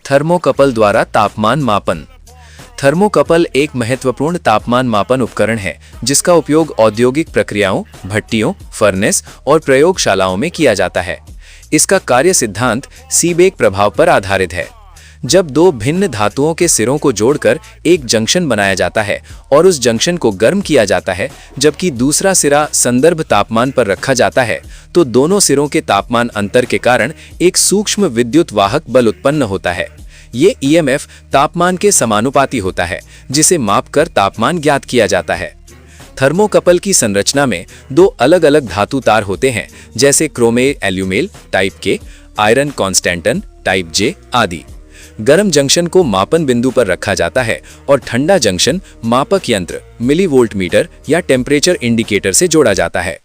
Thermocouple द्वारा तापमान मापन। थर्मोकपल एक महत्वपूर्ण तापमान मापन उपकरण है जिसका उपयोग औद्योगिक प्रक्रियाओं, भट्टियों, फर्नेस और प्रयोगशालाओं में किया जाता है। इसका कार्य सिद्धांत सीबेक प्रभाव पर आधारित है। जब दो भिन्न धातुओं के सिरों को जोड़कर एक जंक्शन बनाया जाता है और उस जंक्शन को गर्म किया जाता है, जबकि दूसरा सिरा संदर्भ तापमान पर रखा जाता है, तो दोनों सिरों के तापमान अंतर के कारण एक सूक्ष्म विद्युत वाहक बल उत्पन्न होता है। ये ईएमएफ तापमान के समानुपाती होता है, जिसे मापकर तापमान ज्ञात किया जाता है। थर्मोकपल की संरचना में दो अलग अलग धातु तार होते हैं, जैसे क्रोमे एल्यूमेल टाइप के, आयरन कॉन्स्टेंटन टाइप जे आदि। गर्म जंक्शन को मापन बिंदु पर रखा जाता है और ठंडा जंक्शन मापक यंत्र मिलीवोल्ट मीटर या टेम्परेचर इंडिकेटर से जोड़ा जाता है।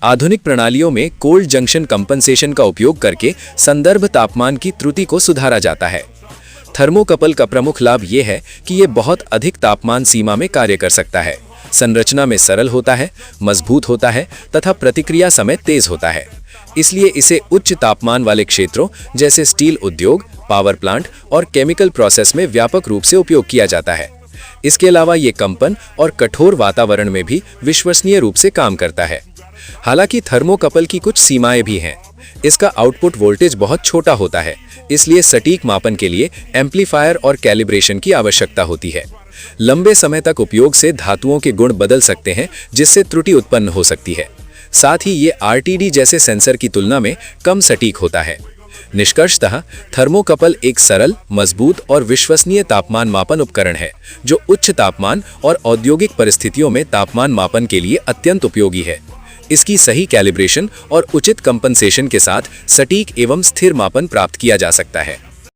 आधुनिक प्रणालियों में कोल्ड जंक्शन कंपनसेशन का उपयोग करके संदर्भ तापमान की त्रुटि को सुधारा जाता है। थर्मोकपल का प्रमुख लाभ ये है कि ये बहुत अधिक तापमान सीमा में कार्य कर सकता है। संरचना में सरल होता है, मजबूत होता है तथा प्रतिक्रिया समय तेज होता है। इसलिए इसे उच्च तापमान वाले क्षेत्रों जैसे स्टील उद्योग, पावर प्लांट और केमिकल प्रोसेस में व्यापक रूप से उपयोग किया जाता है। इसके अलावा ये कंपन और कठोर वातावरण में भी विश्वसनीय रूप से काम करता है। हालांकि थर्मोकपल की कुछ सीमाएं भी हैं। इसका आउटपुट वोल्टेज बहुत छोटा होता है, इसलिए सटीक मापन के लिए एम्पलीफायर और कैलिब्रेशन की आवश्यकता होती है। लंबे समय तक उपयोग से धातुओं के गुण बदल सकते हैं, जिससे त्रुटि उत्पन्न हो सकती है। साथ ही ये आरटीडी जैसे सेंसर की तुलना में कम सटीक होता है। निष्कर्षतः थर्मोकपल एक सरल, मजबूत और विश्वसनीय तापमान मापन उपकरण है, जो उच्च तापमान और औद्योगिक परिस्थितियों में तापमान मापन के लिए अत्यंत उपयोगी है। इसकी सही कैलिब्रेशन और उचित कंपनसेशन के साथ सटीक एवं स्थिर मापन प्राप्त किया जा सकता है।